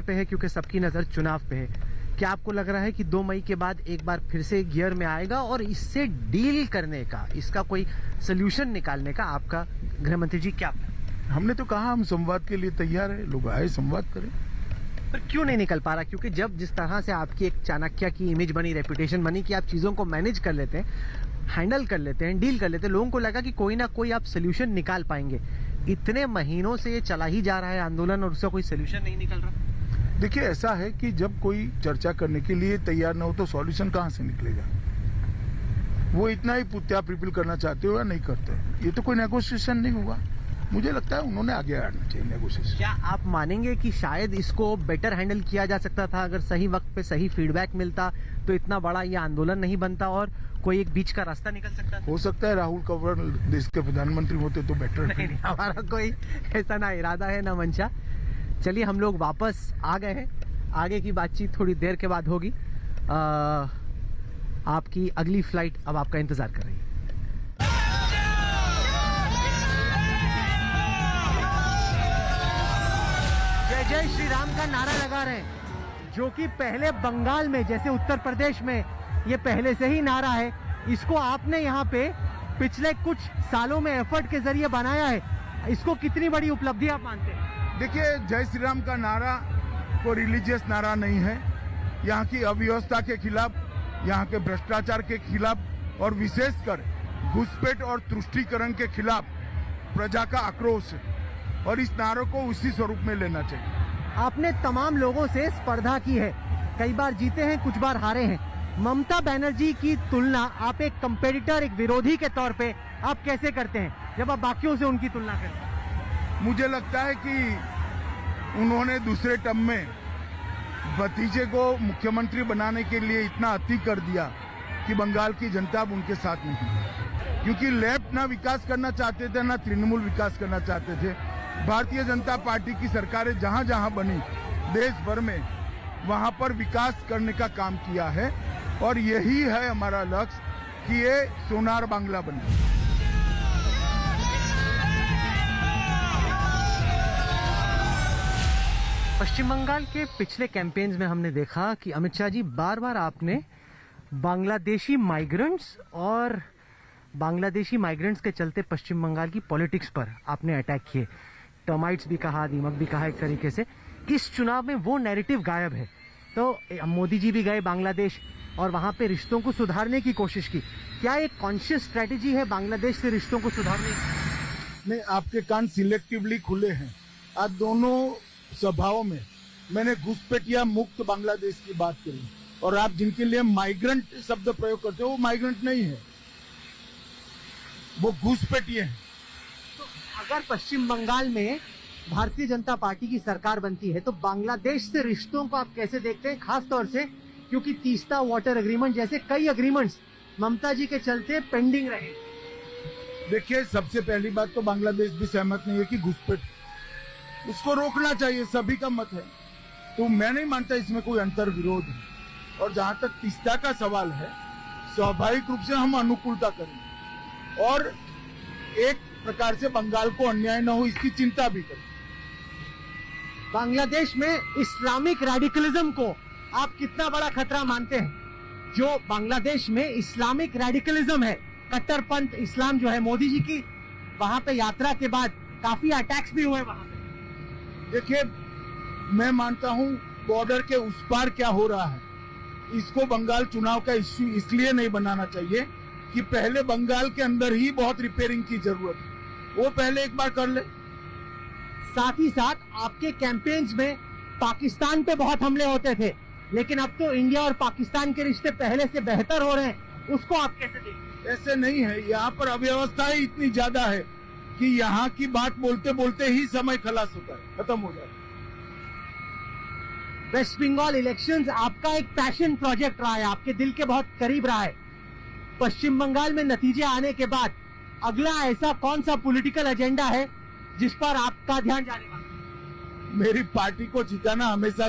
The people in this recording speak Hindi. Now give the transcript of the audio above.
पे है क्योंकि सबकी नजर चुनाव पे है। क्या आपको लग रहा है कि 2 मई के बाद एक बार फिर से गियर में आएगा और इससे डील करने का, इसका कोई सोल्यूशन निकालने का आपका गृह मंत्री जी क्या? हमने तो कहा हम संवाद के लिए तैयार है, लोग आए संवाद करें। पर क्यों नहीं निकल पा रहा? क्योंकि जब जिस तरह से आपकी एक चाणक्य की इमेज बनी, रेपुटेशन बनी कि आप चीजों को मैनेज कर लेते हैं, हैंडल कर लेते हैं, डील कर लेते हैं, लोगों को लगा कि कोई ना कोई आप सोल्यूशन निकाल पाएंगे। इतने महीनों से ये चला ही जा रहा है आंदोलन और उसका कोई सोल्यूशन नहीं निकल रहा। देखिए ऐसा है कि जब कोई चर्चा करने के लिए तैयार ना हो तो सॉल्यूशन कहाँ से निकलेगा? वो इतना ही पुत्या प्रिपिल करना चाहते हो या नहीं करते, ये तो कोई नेगोशिएशन नहीं हुआ। मुझे लगता है उन्होंने आगे आना चाहिए नेगोशिएशन। क्या आप मानेंगे कि शायद इसको बेटर हैंडल किया जा सकता था? अगर सही वक्त पे सही फीडबैक मिलता तो इतना बड़ा ये आंदोलन नहीं बनता और कोई एक बीच का रास्ता निकल सकता था। हो सकता है राहुल कंवर देश के प्रधानमंत्री होते तो बेटर। नहीं, हमारा कोई ऐसा ना इरादा है ना मंशा। चलिए हम लोग वापस आ गए हैं, आगे की बातचीत थोड़ी देर के बाद होगी। आपकी अगली फ्लाइट अब आपका इंतजार कर रही है। जय जय श्री राम का नारा लगा रहे हैं, जो कि पहले बंगाल में जैसे उत्तर प्रदेश में ये पहले से ही नारा है। इसको आपने यहाँ पे पिछले कुछ सालों में एफर्ट के जरिए बनाया है, इसको कितनी बड़ी उपलब्धि आप मानते हैं? देखिए जय श्री राम का नारा कोई रिलीजियस नारा नहीं है। यहाँ की अव्यवस्था के खिलाफ, यहाँ के भ्रष्टाचार के खिलाफ और विशेषकर घुसपैठ और तुष्टीकरण के खिलाफ प्रजा का आक्रोश है और इस नारे को उसी स्वरूप में लेना चाहिए। आपने तमाम लोगों से स्पर्धा की है, कई बार जीते हैं, कुछ बार हारे हैं। ममता बनर्जी की तुलना आप एक कंपेटिटर, एक विरोधी के तौर पे आप कैसे करते हैं जब आप बाकियों से उनकी तुलना करते हैं? मुझे लगता है कि उन्होंने दूसरे टर्म में भतीजे को मुख्यमंत्री बनाने के लिए इतना अति कर दिया कि बंगाल की जनता अब उनके साथ नहीं है, क्योंकि लेफ्ट ना विकास करना चाहते थे ना तृणमूल विकास करना चाहते थे। भारतीय जनता पार्टी की सरकारें जहां जहां बनी देश भर में, वहां पर विकास करने का काम किया है और यही है हमारा लक्ष्य कि ये सोनार बांग्ला बने। पश्चिम बंगाल के पिछले कैंपेन्स में हमने देखा कि अमित शाह जी बार बार आपने बांग्लादेशी माइग्रेंट्स और बांग्लादेशी माइग्रेंट्स के चलते पश्चिम बंगाल की पॉलिटिक्स पर आपने अटैक किए। टर्माइट्स भी कहा, दीमक भी कहा एक तरीके से। कि इस चुनाव में वो नैरेटिव गायब है। तो मोदी जी भी गए बांग्लादेश और वहां पे रिश्तों को सुधारने की कोशिश की। क्या एक कॉन्शियस स्ट्रेटेजी है बांग्लादेश से रिश्तों को सुधारने की? नहीं, आपके कान सिलेक्टिवली खुले हैं। आज दोनों सभाओं में मैंने घुसपैठिया मुक्त बांग्लादेश की बात करी और आप जिनके लिए माइग्रेंट शब्द प्रयोग करते हो वो माइग्रेंट नहीं है, वो घुसपैठिए हैं। तो अगर पश्चिम बंगाल में भारतीय जनता पार्टी की सरकार बनती है तो बांग्लादेश से रिश्तों को आप कैसे देखते हैं, खास तौर से क्योंकि तीस्ता वाटर एग्रीमेंट जैसे कई एग्रीमेंट्स ममता जी के चलते पेंडिंग रहे? देखिए सबसे पहली बात तो बांग्लादेश भी सहमत नहीं है कि घुसपैठ, उसको रोकना चाहिए, सभी का मत है। तो मैं नहीं मानता इसमें कोई अंतर विरोध है। और जहां तक तीस्ता का सवाल है, स्वाभाविक रूप से हम अनुकूलता करें और एक प्रकार से बंगाल को अन्याय न हो इसकी चिंता भी करें। बांग्लादेश में इस्लामिक रेडिकलिज्म को आप कितना बड़ा खतरा मानते हैं? जो बांग्लादेश में इस्लामिक रेडिकलिज्म है, कट्टरपंथ इस्लाम जो है, मोदी जी की वहां पे यात्रा के बाद काफी अटैक्स भी हुए वहां पे। देखिए मैं मानता हूं बॉर्डर के उस पार क्या हो रहा है, इसको बंगाल चुनाव का इश्यू इसलिए नहीं बनाना चाहिए कि पहले बंगाल के अंदर ही बहुत रिपेयरिंग की जरूरत है, वो पहले एक बार कर ले। साथ ही साथ आपके कैंपेन्स में पाकिस्तान पे बहुत हमले होते थे, लेकिन अब तो इंडिया और पाकिस्तान के रिश्ते पहले से बेहतर हो रहे हैं, उसको आप कैसे देखते हैं? ऐसे नहीं है, यहाँ पर अव्यवस्था ही इतनी ज्यादा है कि यहाँ की बात बोलते बोलते ही समय खलास होता है, खत्म हो जाता है। वेस्ट बंगाल इलेक्शंस आपका एक पैशन प्रोजेक्ट रहा है, आपके दिल के बहुत करीब रहा है। पश्चिम बंगाल में नतीजे आने के बाद अगला ऐसा कौन सा पॉलिटिकल एजेंडा है जिस पर आपका ध्यान जाने वाला है? मेरी पार्टी को जिताना हमेशा